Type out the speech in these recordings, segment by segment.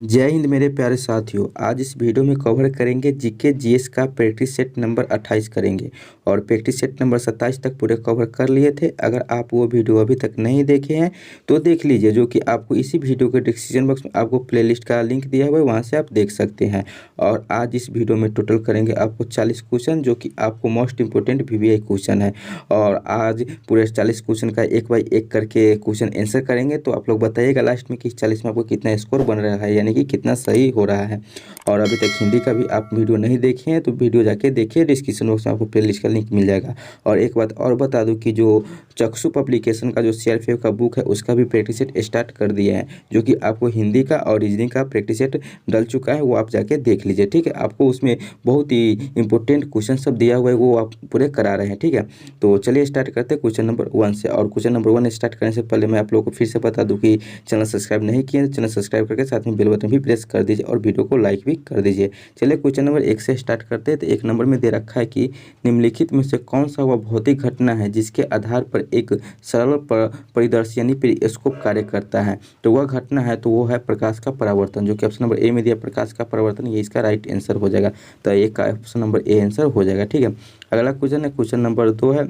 जय हिंद मेरे प्यारे साथियों। आज इस वीडियो में कवर करेंगे जीके जीएस का प्रैक्टिस सेट नंबर 28 करेंगे और प्रैक्टिस सेट नंबर 27 तक पूरे कवर कर लिए थे। अगर आप वो वीडियो अभी तक नहीं देखे हैं तो देख लीजिए, जो कि आपको इसी वीडियो के डिस्क्रिप्शन बॉक्स में आपको प्लेलिस्ट का लिंक दिया हुआ है, वहाँ से आप देख सकते हैं। और आज इस वीडियो में टोटल करेंगे आपको 40 क्वेश्चन, जो कि आपको मोस्ट इंपोर्टेंट वीवीआई क्वेश्चन है। और आज पूरे 40 क्वेश्चन का एक बाई एक करके क्वेश्चन आंसर करेंगे। तो आप लोग बताइएगा लास्ट में कि 40 में आपको कितना स्कोर बन रहा है, यानी कि कितना सही हो रहा है। और अभी तक हिंदी का भी आप वीडियो नहीं देखे हैं तो वीडियो जाके देखिए, डिस्क्रिप्शन बॉक्स में आपको प्लेलिस्ट का लिंक मिल जाएगा। और एक बात और बता दूं कि जो चक्षु पब्लिकेशन का जो सीआरपीएफ का बुक है उसका भी प्रैक्टिस सेट स्टार्ट कर दिया है, जो कि आपको हिंदी का और रीजनिंग का प्रैक्टिस सेट डल चुका है, वो आप जाके देख लीजिए। ठीक है, आपको उसमें बहुत ही इंपॉर्टेंट क्वेश्चन सब दिया हुआ है, वो आप पूरे करा रहे हैं। ठीक है, तो चलिए स्टार्ट करते हैं क्वेश्चन नंबर 1 से। और क्वेश्चन नंबर 1 स्टार्ट करने से पहले मैं आप लोगों को फिर से बता दूं कि चैनल सब्सक्राइब नहीं किए तो चैनल सब्सक्राइब करके साथ में बेल बटन भी प्रेस कर दीजिए और वीडियो को लाइक भी कर दीजिए। चलिए क्वेश्चन नंबर 1 से स्टार्ट करते हैं। तो 1 नंबर में दे रखा है कि निम्नलिखित में से कौन सा वह भौतिक घटना है जिसके आधार पर एक सरल परिदर्शी यानी पेरिस्कोप कार्य करता है। तो वह घटना है, तो वो है प्रकाश का परावर्तन, जो कि ऑप्शन नंबर ए में दिया प्रकाश का परावर्तन, ये इसका राइट आंसर हो जाएगा। तो एक का ऑप्शन नंबर ए आंसर हो जाएगा। ठीक है, अगला क्वेश्चन है क्वेश्चन नंबर 2 है।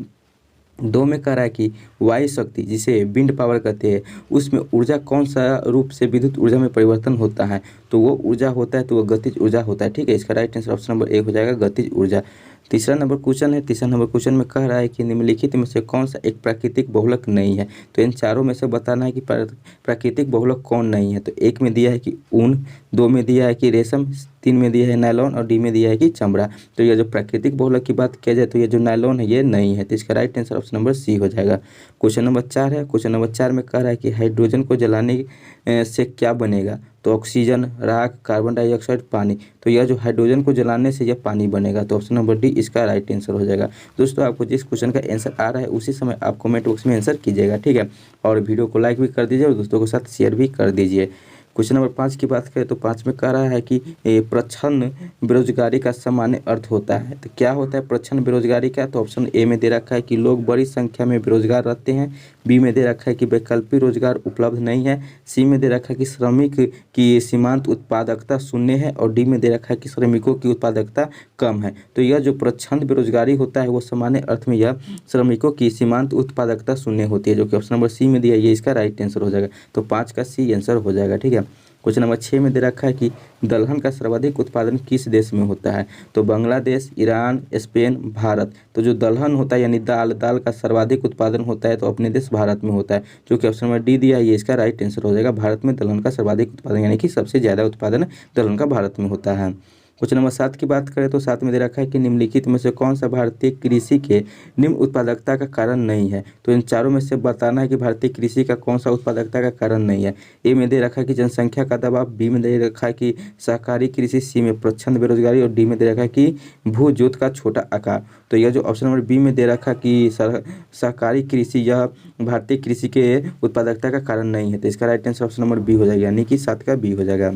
2 में कह रहा है कि वायु शक्ति, जिसे विंड पावर कहते हैं, उसमें ऊर्जा कौन सा रूप से विद्युत ऊर्जा में परिवर्तन होता है। तो वो ऊर्जा होता है, तो वो गतिज ऊर्जा होता है। ठीक है, इसका right answer option number A हो जाएगा, गतिज ऊर्जा। तीसरा नंबर क्वेश्चन है। तीसरा नंबर क्वेश्चन में कह रहा है कि निम्नलिखित में से कौन सा एक प्राकृतिक बहुलक नहीं है। तो इन चारों में से बताना है कि प्राकृतिक बहुलक कौन नहीं है। तो 1 में दिया है कि ऊन, 2 में दिया है कि रेशम, 3 में दिया है नायलॉन और डी में दिया है कि चमड़ा। तो ये जो प्राकृतिक बहुलक की बात किया जाए तो ये जो नायलॉन है ये नहीं है। तो इसका right answer option number C हो जाएगा। क्वेश्चन नंबर 4 है। क्वेश्चन नंबर 4 में कह रहा है कि हाइड्रोजन को जलाने से क्या बनेगा। तो ऑक्सीजन, राख, कार्बन डाइऑक्साइड, पानी। तो यह जो हाइड्रोजन को जलाने से यह पानी बनेगा। तो ऑप्शन नंबर डी इसका राइट आंसर हो जाएगा। दोस्तों, आपको जिस क्वेश्चन का आंसर आ रहा है उसी समय आप कमेंट बॉक्स में आंसर कीजिएगा। ठीक है, और वीडियो को लाइक भी कर दीजिए और दोस्तों के साथ शेयर भी कर दीजिए। क्वेश्चन नंबर 5 की बात करें तो 5 में कह रहा है कि प्रच्छन्न बेरोजगारी का सामान्य अर्थ होता है। तो क्या होता है प्रच्छन्न बेरोजगारी का। तो ऑप्शन ए में दे रखा है कि लोग बड़ी संख्या में बेरोजगार रहते हैं। बी में दे रखा है कि वैकल्पिक रोजगार उपलब्ध नहीं है। सी में दे रखा है कि श्रमिक की सीमांत उत्पादकता शून्य है। और डी में दे रखा है कि श्रमिकों की उत्पादकता कम है। तो यह जो प्रच्छन्न बेरोजगारी होता है वो सामान्य अर्थ में यह श्रमिकों की सीमांत उत्पादकता शून्य होती है, जो कि ऑप्शन नंबर सी में दिया, ये इसका राइट आंसर हो जाएगा। तो 5 का सी आंसर हो जाएगा। ठीक है, क्वेश्चन नंबर 6 में दे रखा है कि दलहन का सर्वाधिक उत्पादन किस देश में होता है। तो बांग्लादेश, ईरान, स्पेन, भारत। तो जो दलहन होता है यानी दाल का सर्वाधिक उत्पादन होता है तो अपने देश भारत में होता है, जो कि ऑप्शन नंबर डी दिया है, ये इसका राइट आंसर हो जाएगा। भारत में दलहन का सर्वाधिक उत्पादन यानी कि सबसे ज़्यादा उत्पादन दलहन का भारत में होता है। क्वेश्चन नंबर 7 की बात करें तो 7 में दे रखा है कि निम्नलिखित में से कौन सा भारतीय कृषि के निम्न उत्पादकता का कारण नहीं है। तो इन चारों में से बताना है कि भारतीय कृषि का कौन सा उत्पादकता का कारण नहीं है। ए में दे रखा है कि जनसंख्या का दबाव, बी में दे रखा है कि सहकारी कृषि, सी में प्रच्छन्न बेरोजगारी और डी में दे रखा है कि भू जोत का छोटा आकार। तो यह जो ऑप्शन नंबर बी में दे रखा है कि सहकारी कृषि, यह भारतीय कृषि के उत्पादकता का कारण नहीं है। तो इसका right answer option number B हो जाएगा, यानी कि 7 का बी हो जाएगा।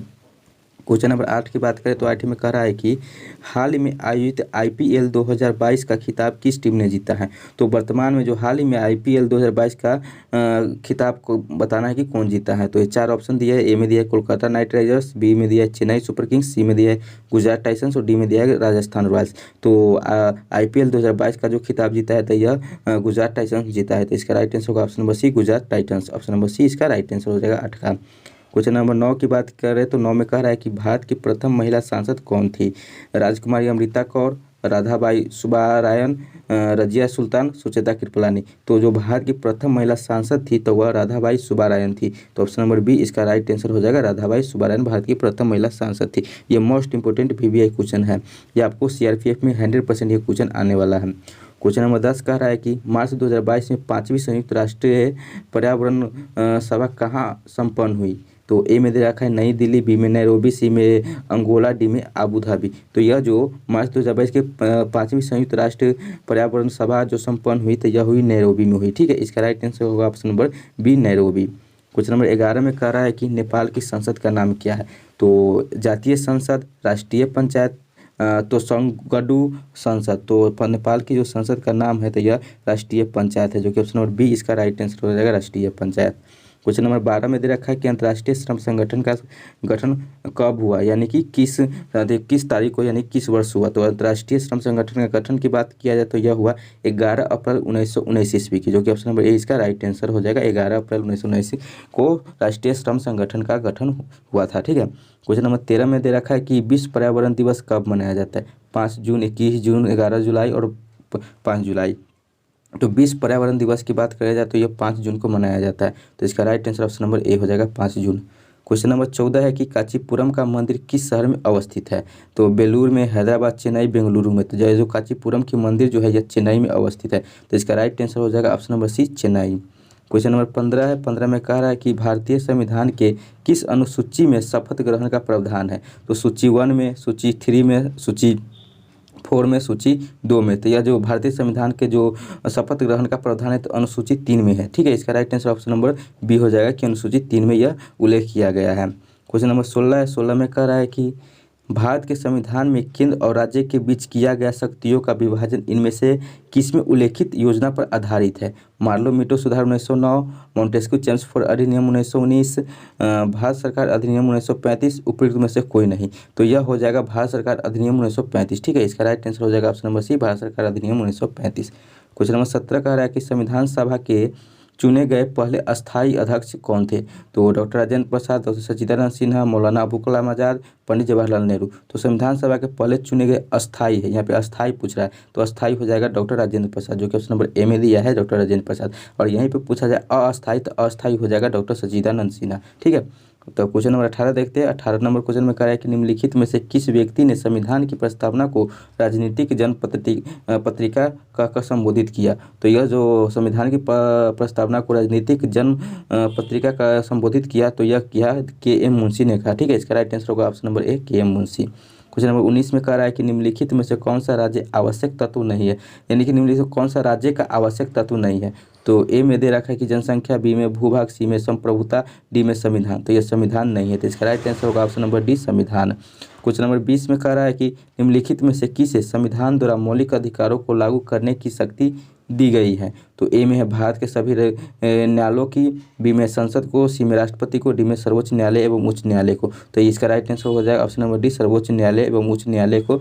क्वेश्चन नंबर 8 की बात करें तो 8 में कह रहा है कि हाल ही में आयोजित आईपीएल 2022 का खिताब किस टीम ने जीता है। तो वर्तमान में जो हाल ही में आईपीएल 2022 का खिताब को बताना है कि कौन जीता है। तो ये 4 ऑप्शन दिया है। ए में दिया है कोलकाता नाइट राइडर्स, बी में दिया है चेन्नई सुपर किंग्स, सी में दिया है गुजरात टाइटंस और डी में दिया है राजस्थान रॉयल्स। तो आईपीएल 2022 का जो खिताब जीता है तो यह गुजरात टाइटंस जीता है। तो इसका राइट आंसर होगा option number C, Gujarat Titans. Option number C इसका राइट आंसर हो जाएगा 8 का। क्वेश्चन नंबर 9 की बात करें तो 9 में कह रहा है कि भारत की प्रथम महिला सांसद कौन थी। राजकुमारी अमृता कौर, राधाबाई सुब्बारायन, रजिया सुल्तान, सुचेता कृपलानी। तो जो भारत की प्रथम महिला सांसद थी तो वह राधाबाई सुब्बारायन थी। तो ऑप्शन नंबर बी इसका राइट आंसर हो जाएगा, राधाबाई सुब्बारायन भारत की प्रथम महिला सांसद थी। ये मोस्ट इंपोर्टेंट वीवीआई क्वेश्चन है, ये आपको सीआरपीएफ में 100% ये क्वेश्चन आने वाला है। क्वेश्चन नंबर 10 कह रहा है कि मार्च 2022 में 5वीं संयुक्त राष्ट्रीय पर्यावरण सभा कहाँ संपन्न हुई। तो ए में दे रखा है नई दिल्ली, बी में नैरोबी, सी में अंगोला, डी में आबू धाबी। तो यह जो मार्च 2022 के 5वीं संयुक्त राष्ट्र पर्यावरण सभा जो संपन्न हुई तो यह हुई नैरोबी में हुई। ठीक है, इसका राइट आंसर होगा option number B, Nairobi. Question number 11 में कह रहा है कि नेपाल की संसद का नाम क्या है। तो जातीय संसद, राष्ट्रीय पंचायत, तो संगडु संसद। तो नेपाल की जो संसद का नाम है तो यह राष्ट्रीय पंचायत है, जो कि ऑप्शन नंबर बी इसका राइट आंसर हो जाएगा, राष्ट्रीय पंचायत। क्वेश्चन नंबर 12 में दे रखा है कि अंतर्राष्ट्रीय श्रम संगठन का गठन कब हुआ, यानी कि किस तारीख को, यानी किस वर्ष हुआ। तो अंतर्राष्ट्रीय श्रम संगठन का गठन की बात किया जाए तो यह हुआ 11 अप्रैल 1919 ईस्वी की, जो कि ऑप्शन नंबर ए इसका राइट आंसर हो जाएगा। 11 अप्रैल 1919 को राष्ट्रीय श्रम संगठन का गठन हुआ था। ठीक है। क्वेश्चन नंबर 13 में दे रखा है कि विश्व पर्यावरण दिवस कब मनाया जाता है। 5 जून, 21 जून, 11 जुलाई और 5 जुलाई। तो विश्व पर्यावरण दिवस की बात करें जाए तो यह 5 जून को मनाया जाता है। तो इसका right answer option number A हो जाएगा 5 जून। क्वेश्चन नंबर 14 है कि कांचीपुरम का मंदिर किस शहर में अवस्थित है। तो बेलूर में, हैदराबाद, चेन्नई, बेंगलुरु में। तो जो कांचीपुरम की मंदिर जो है यह चेन्नई में अवस्थित है। तो इसका राइट आंसर हो जाएगा option number C, Chennai. Question number 15 है। 15 में कह रहा है कि भारतीय संविधान के किस अनुसूची में शपथ ग्रहण का प्रावधान है। तो सूची 1 में, सूची 3 में, सूची 4 में, सूची 2 में। तो यह जो भारतीय संविधान के जो शपथ ग्रहण का प्रावधान है तो अनुसूची 3 में है। ठीक है। इसका right answer option number B हो जाएगा कि अनुसूची 3 में यह उल्लेख किया गया है। क्वेश्चन नंबर 16 है। 16 में कह रहा है कि भारत के संविधान में केंद्र और राज्य के बीच किया गया शक्तियों का विभाजन इनमें से किसमें उल्लेखित योजना पर आधारित है। मार्लो मीटो सुधार 1909, मॉन्टेस्क्यू चेम्सफोर्ड अधिनियम 1919, भारत सरकार अधिनियम 1935, उपयुक्त में से कोई नहीं। तो यह हो जाएगा भारत सरकार अधिनियम 1935। ठीक है। इसका राइट आंसर हो जाएगा ऑप्शन नंबर सी, भारत सरकार अधिनियम 1935। क्वेश्चन नंबर 17 कह रहा है कि संविधान सभा के चुने गए पहले अस्थायी अध्यक्ष कौन थे। तो डॉक्टर राजेंद्र प्रसाद, डॉक्टर सच्चिदानंद सिन्हा, मौलाना अबुल कलाम आज़ाद, पंडित जवाहरलाल नेहरू। तो संविधान सभा के पहले चुने गए अस्थायी है, यहाँ पे अस्थायी पूछ रहा है तो अस्थायी हो जाएगा डॉक्टर राजेंद्र प्रसाद, जो कि ऑप्शन नंबर ए में दिया है, डॉक्टर राजेंद्र प्रसाद। और यहीं पे पूछा जाए अस्थायी तो अस्थायी हो जाएगा डॉक्टर सच्चिदानंद सिन्हा। ठीक है। तो क्वेश्चन नंबर 18 देखते हैं। 18 नंबर क्वेश्चन में कह रहा है कि निम्नलिखित में से किस व्यक्ति ने संविधान की प्रस्तावना को राजनीतिक जन पत्रिका का संबोधित किया। तो यह जो संविधान की प्रस्तावना को राजनीतिक जन पत्रिका का संबोधित किया तो यह किया के.एम. मुंशी ने कहा। ठीक है। इसका राइट आंसर होगा option number A, KM. Munshi. Question number 19 में कह रहा है कि निम्नलिखित में से कौन सा राज्य आवश्यक तत्व नहीं है, यानी कि निम्नलिखित कौन सा राज्य का आवश्यक तत्व नहीं है। तो ए में दे रखा है कि जनसंख्या, बी में भूभाग, सी में संप्रभुता, डी में संविधान। तो यह संविधान नहीं है। तो इसका राइट आंसर होगा ऑप्शन नंबर डी, संविधान। क्वेश्चन नंबर 20 में कह रहा है कि निम्नलिखित में से किसे संविधान द्वारा मौलिक अधिकारों को लागू करने की शक्ति दी गई है। तो ए में है भारत के सभी न्यायालयों की, बी में संसद को, सी में राष्ट्रपति को, डी में सर्वोच्च न्यायालय एवं उच्च न्यायालय को। तो इसका राइट आंसर हो जाएगा ऑप्शन नंबर डी, सर्वोच्च न्यायालय एवं उच्च न्यायालय को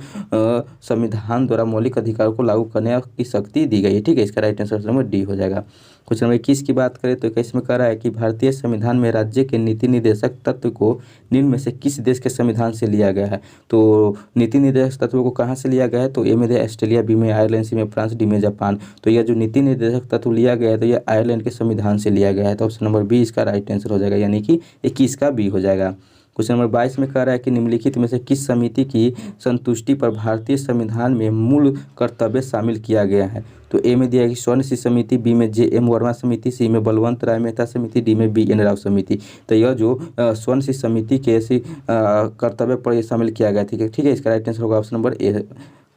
संविधान द्वारा मौलिक अधिकारों को लागू करने की शक्ति दी गई है। ठीक है। इसका right answer option number D हो जाएगा। क्वेश्चन नंबर 21 की बात करें तो 21 में कह रहा है कि भारतीय संविधान में राज्य के नीति निर्देशक तत्व को निम्न में से किस देश के संविधान से लिया गया है। तो नीति निर्देशक तत्वों को कहाँ से लिया गया है। तो ए में ऑस्ट्रेलिया, बी में आयरलैंड, सी में फ्रांस, डी में जापान। तो यह जो नीति निर्देशक तत्व लिया गया है तो यह आयरलैंड के संविधान से लिया गया है। तो ऑप्शन नंबर बी इसका राइट आंसर हो जाएगा, यानी कि 21 का बी हो जाएगा। क्वेश्चन नंबर 22 में कह रहा है कि निम्नलिखित में से किस समिति की संतुष्टि पर भारतीय संविधान में मूल कर्तव्य शामिल किया गया है। तो ए में दिया है कि स्वर्ण सिंह समिति, बी में जे.एम. वर्मा समिति, सी में बलवंत राय मेहता समिति, डी में बी.एन. राव समिति। तो यह जो स्वर्ण सिंह समिति के ऐसी कर्तव्य पर यह शामिल किया गया। ठीक है। ठीक है। इसका राइट आंसर होगा ऑप्शन नंबर ए,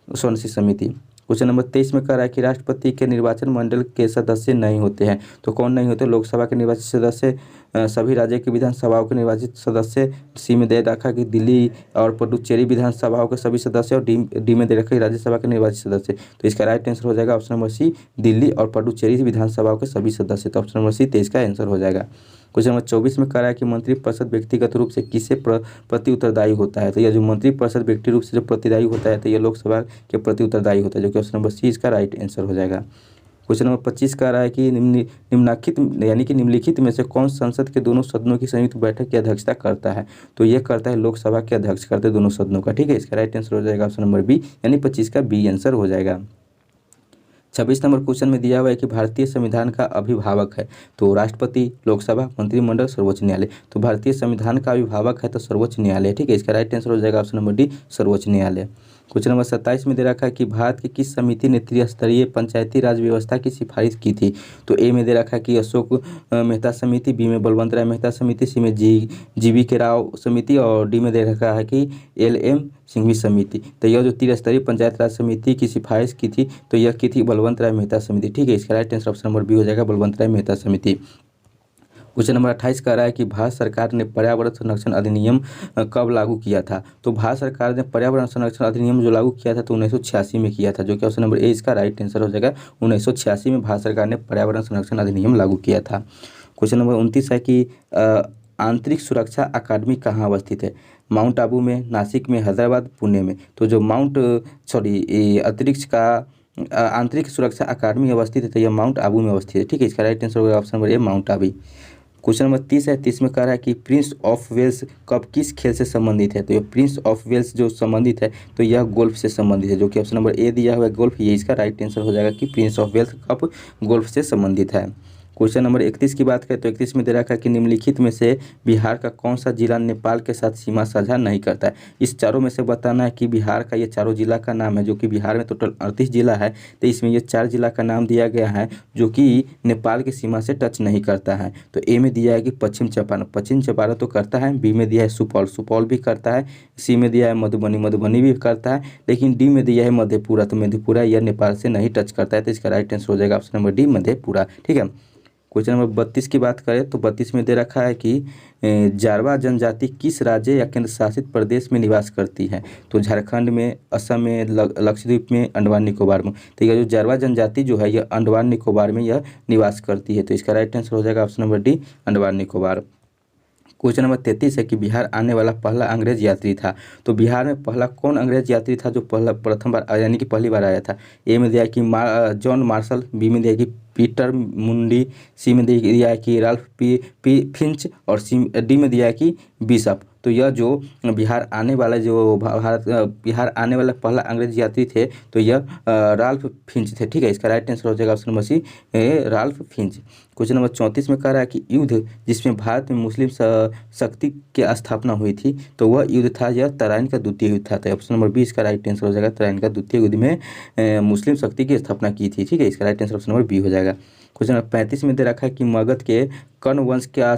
स्वर्ण सिंह समिति। क्वेश्चन नंबर 23 में कह रहा है कि राष्ट्रपति के निर्वाचन मंडल के सदस्य नहीं होते हैं। तो कौन नहीं होते। लोकसभा के निर्वाचित सदस्य, सभी राज्य की विधानसभाओं के निर्वाचित सदस्य, सी में दे रखा कि दिल्ली और पुडुचेरी विधानसभाओं के सभी सदस्य, और डी में दे रखा कि राज्यसभा के निर्वाचित सदस्य। तो इसका राइट आंसर हो जाएगा ऑप्शन नंबर सी, दिल्ली और पुडुचेरी विधानसभाओं के सभी सदस्य। तो ऑप्शन नंबर सी 23 का आंसर हो जाएगा। क्वेश्चन नंबर 24 में कह रहा है कि मंत्रिपरिषद व्यक्तिगत रूप से किससे प्रति उत्तरदायी होता है। तो यह जो मंत्रिपरिषद व्यक्ति रूप से जो प्रतिदायी होता है तो यह लोकसभा के प्रति उत्तरदायी होता है, जो कि ऑप्शन नंबर सी इसका राइट आंसर हो जाएगा। क्वेश्चन नंबर 25 कह रहा है कि निम्नलिखित यानी कि निम्नलिखित में से कौन संसद के दोनों सदनों की संयुक्त बैठक की अध्यक्षता करता है। तो यह करता है लोकसभा के अध्यक्ष करते हैं दोनों सदनों का। ठीक है। इसका राइट आंसर हो जाएगा ऑप्शन नंबर बी, यानी 25 का बी आंसर हो जाएगा। 26 नंबर क्वेश्चन में दिया हुआ है कि भारतीय संविधान का अभिभावक है। तो राष्ट्रपति, लोकसभा, मंत्रिमंडल, सर्वोच्च न्यायालय। तो भारतीय संविधान का अभिभावक है तो सर्वोच्च न्यायालय। ठीक है। इसका राइट आंसर हो जाएगा ऑप्शन नंबर डी, सर्वोच्च न्यायालय। क्वेश्चन नंबर 27 में दे रखा है कि भारत की किस समिति ने त्रिस्तरीय पंचायती राज व्यवस्था की सिफारिश की थी। तो ए में दे रखा है कि अशोक मेहता समिति, बी में बलवंत राय मेहता समिति, सी में जी.वी. के राव समिति, और डी में दे रखा है कि एल.एम. सिंघवी समिति। तो यह जो त्रिस्तरीय पंचायत राज समिति की सिफारिश की थी तो यह की थी बलवंत राय मेहता समिति। ठीक है। इसका right answer option number B हो जाएगा, बलवंत राय मेहता समिति। क्वेश्चन नंबर 28 कह रहा है कि भारत सरकार ने पर्यावरण संरक्षण अधिनियम कब लागू किया था। तो भारत सरकार ने पर्यावरण संरक्षण अधिनियम जो लागू किया था तो 1986 में किया था, जो कि ऑप्शन नंबर ए इसका राइट आंसर हो जाएगा। 1986 में भारत सरकार ने पर्यावरण संरक्षण अधिनियम लागू किया था। क्वेश्चन नंबर 29 है कि आंतरिक सुरक्षा अकादमी कहाँ अवस्थित है? माउंट आबू में, नासिक में, हैदराबाद, पुणे में। तो जो अंतरिक्ष का आंतरिक सुरक्षा अकादमी अवस्थित है तो यह माउंट आबू में अवस्थित है। ठीक है, इसका राइट आंसर होगा option number A, mount Abu. Question number 30 है। 30 में कह रहा है कि प्रिंस ऑफ वेल्स कप किस खेल से संबंधित है? तो ये प्रिंस ऑफ वेल्स जो संबंधित है तो यह गोल्फ से संबंधित है, जो कि ऑप्शन नंबर ए दिया हुआ है गोल्फ। ये इसका राइट आंसर हो जाएगा कि Prince of Wales cup golf से संबंधित है। क्वेश्चन नंबर 31 की बात करें तो 31 में दे रखा है कि निम्नलिखित में से बिहार का कौन सा जिला नेपाल के साथ सीमा साझा नहीं करता है? इस चारों में से बताना है कि बिहार का ये चारों जिला का नाम है, जो कि बिहार में टोटल 38 जिला है, तो इसमें ये 4 जिला का नाम दिया गया है जो कि नेपाल की सीमा से टच नहीं करता है। तो ए में दिया है कि पश्चिम चंपारण, पश्चिम चंपारण तो करता है। बी में दिया है सुपौल, सुपौल भी करता है। सी में दिया है मधुबनी, मधुबनी भी करता है। लेकिन डी में दिया है मधेपुरा, तो मधेपुरा यह नेपाल से नहीं टच करता है, तो इसका राइट आंसर हो जाएगा ऑप्शन नंबर डी, मधेपुरा। ठीक है, क्वेश्चन नंबर 32 की बात करें तो 32 में दे रखा है कि जारवा जनजाति किस राज्य या केंद्र शासित प्रदेश में निवास करती है? तो झारखंड में, असम में, लक्षद्वीप में, अंडमान निकोबार में। तो यह जो जारवा जनजाति जो है यह अंडमान निकोबार में यह निवास करती है, तो इसका राइट आंसर हो जाएगा option number D, Andaman Nicobar. Question number 33 है कि बिहार आने वाला पहला अंग्रेज यात्री था। तो बिहार में पहला कौन अंग्रेज यात्री था जो प्रथम बार यानी कि पहली बार आया था? ए में दिया है कि जॉन मार्शल, बी में दिया है कि पीटर मुंडी, सी में दिया है कि राल्फ फिंच, और डी में दिया है कि बिशप। तो यह जो बिहार आने वाला बिहार आने वाला पहला अंग्रेज यात्री थे तो यह राल्फ फिंच थे। ठीक है, इसका राइट आंसर हो जाएगा option number C, Ralph Finch. Question number 34 में कह रहा है कि युद्ध जिसमें भारत में मुस्लिम शक्ति की स्थापना हुई थी तो वह युद्ध था, यह तराइन का द्वितीय युद्ध था। तो ऑप्शन नंबर बी इसका राइट आंसर हो जाएगा, तराइन का द्वितीय युद्ध में मुस्लिम शक्ति की स्थापना की थी। ठीक है, इसका right answer option number B हो जाएगा। क्वेश्चन नंबर 35 में दे रखा है कि मगध के कर्ण वंश का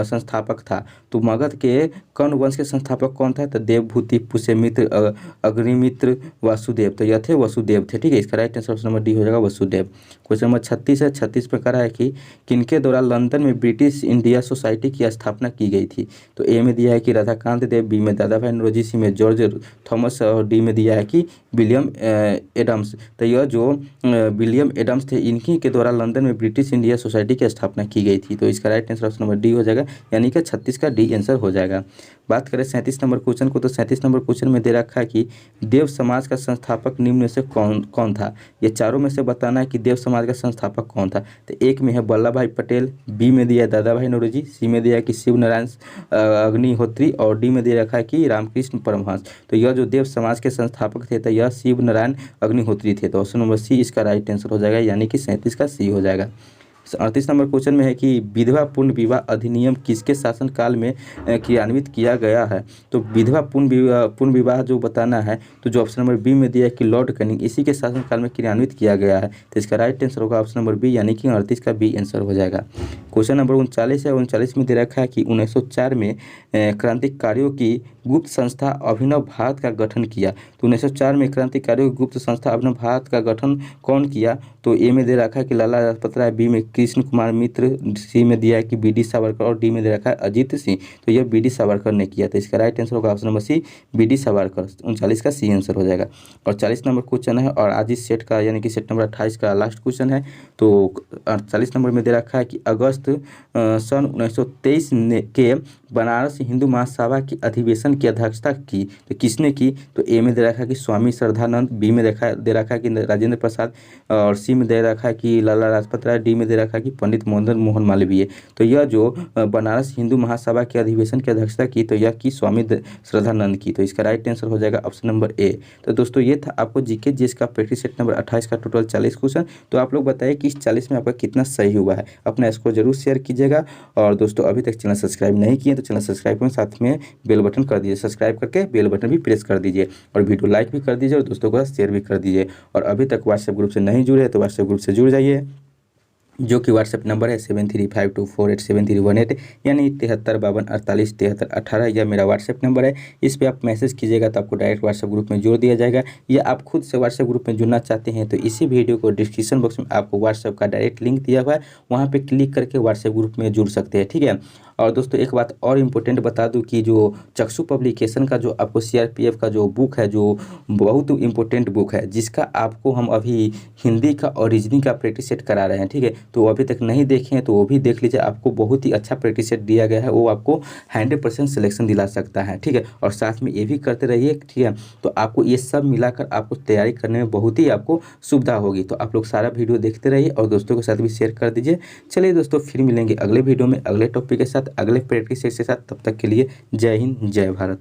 संस्थापक था। तो मगध के कर्ण वंश के संस्थापक कौन था? तो देवभूति, पुष्यमित्र, अग्निमित्र, वासुदेव। तो यह थे वसुदेव थे। ठीक है, इसका right answer option number D हो जाएगा, वसुदेव। क्वेश्चन नंबर 36 है। 36 में कह रहा है कि किनके द्वारा लंदन में ब्रिटिश इंडिया सोसाइटी की स्थापना की गई थी? तो ए में दिया है कि राधाकांत देव, बी में दादा भाई नौरोजी, सी में जॉर्ज थॉमस, और डी में दिया है कि विलियम एडम्स। तो यह जो विलियम एडम्स थे इनकी के द्वारा लंदन में ब्रिटिश इंडिया सोसाइटी की स्थापना की गई थी। तो इसका right answer option number D हो जाएगा, यानी कि 36 का डी आंसर हो जाएगा। बात करें 37 नंबर क्वेश्चन को, तो 37 नंबर क्वेश्चन में दे रखा है कि देव समाज का संस्थापक निम्न में से कौन था? ये चारों में से बताना है कि देव समाज का संस्थापक कौन था। तो एक में है वल्लभ भाई पटेल, बी में दिया है दादा भाई नौरोजी, सी में दिया है कि शिव नारायण अग्निहोत्री, और डी में दे रखा है कि रामकृष्ण परमहंस। तो यह जो देव समाज के संस्थापक थे तो यह शिव नारायण अग्निहोत्री थे। तो ऑप्शन नंबर सी इसका राइट आंसर हो जाएगा, यानी कि 37 का सी हो जाएगा। 38 नंबर क्वेश्चन में है कि विधवा पूर्ण विवाह अधिनियम किसके शासनकाल में क्रियान्वित किया गया है? तो विधवा पूर्ण विवाह जो बताना है तो जो ऑप्शन नंबर बी में दिया है कि लॉर्ड कैनिंग, इसी के शासनकाल में क्रियान्वित किया गया है। तो इसका राइट आंसर होगा ऑप्शन नंबर बी, यानी कि 38 का बी आंसर हो जाएगा। क्वेश्चन नंबर 39 है। 39 में दे रखा है कि 1904 में क्रांतिकारियों की गुप्त संस्था अभिनव भारत का गठन किया। तो 1904 में क्रांतिकारियों की गुप्त संस्था अभिनव भारत का गठन कौन किया? तो ए में दे रखा है कि लाला लाजपत राय, बी में कृष्ण कुमार मित्र, सी में दिया है कि बी.डी. सावरकर, और डी में दे रखा है अजीत सिंह। तो यह बी.डी. सावरकर ने किया। तो इसका राइट आंसर होगा option number C, B D. Savarkar. 39 का सी आंसर हो जाएगा। और 40 नंबर क्वेश्चन है और आज इस सेट का यानी कि सेट नंबर 28 का लास्ट क्वेश्चन है। तो 40 नंबर में दे रखा है कि अगस्त सन 1923 के बनारस हिंदू महासभा की अधिवेशन की अध्यक्षता की तो किसने की? तो ए में दे रखा है कि स्वामी श्रद्धानंद, बी में दे रखा है कि राजेंद्र प्रसाद, और सी में दे रखा है कि लाला लाजपत राय, डी में दे रखा है कि पंडित मदन मोहन मालवीय। तो यह जो बनारस हिंदू महासभा के अधिवेशन की अध्यक्षता की तो यह की स्वामी श्रद्धानंद की। तो इसका राइट आंसर हो जाएगा ऑप्शन नंबर ए। तो दोस्तों ये था आपको जीके जीएस का प्रैक्टिस सेट नंबर 28 का टोटल 40 क्वेश्चन। तो आप लोग बताइए कि इस 40 में आपका कितना सही हुआ है। अपना स्कोर जरूर शेयर कीजिएगा। और दोस्तों अभी तक चैनल सब्सक्राइब नहीं किए तो चैनल सब्सक्राइब करें, साथ में बेल बटन कर दीजिए, सब्सक्राइब करके बेल बटन भी प्रेस कर दीजिए, और वीडियो लाइक भी कर दीजिए और दोस्तों को शेयर भी कर दीजिए। और अभी तक व्हाट्सएप ग्रुप से नहीं जुड़े तो व्हाट्सएप ग्रुप से जुड़ जाइए, जो कि व्हाट्सएप नंबर है 7352487318, यानी 7352487318। यह मेरा व्हाट्सएप नंबर है। इस पर आप मैसेज कीजिएगा तो आपको डायरेक्ट व्हाट्सएप ग्रुप में जोड़ दिया जाएगा। या आप खुद से व्हाट्सएप ग्रुप में जुड़ना चाहते हैं तो इसी वीडियो को डिस्क्रिप्शन बॉक्स में आपको व्हाट्सएप का डायरेक्ट लिंक दिया हुआ है, वहाँ पर क्लिक करके व्हाट्सएप ग्रुप में जुड़ सकते हैं। ठीक है। और दोस्तों एक बात और इम्पोर्टेंट बता दूं कि जो चक्षु पब्लिकेशन का जो आपको सीआरपीएफ का जो बुक है, जो बहुत इम्पोर्टेंट बुक है, जिसका आपको हम अभी हिंदी का और रीजनिंग का प्रैक्टिस सेट करा रहे हैं। ठीक है, तो वो अभी तक नहीं देखे हैं तो वो भी देख लीजिए। आपको बहुत ही अच्छा प्रैक्टिस सेट दिया गया है, वो आपको 100% सिलेक्शन दिला सकता है, ठीक है। और साथ में ये भी करते रहिए, ठीक है। तो आपको ये सब मिलाकर आपको तैयारी करने में बहुत ही आपको सुविधा होगी। तो आप लोग सारा वीडियो देखते रहिए और दोस्तों के साथ भी शेयर कर दीजिए। चलिए दोस्तों, फिर मिलेंगे अगले वीडियो में अगले टॉपिक के साथ, अगले प्रैक्टिस सेट के साथ। तब तक के लिए जय हिंद, जय भारत।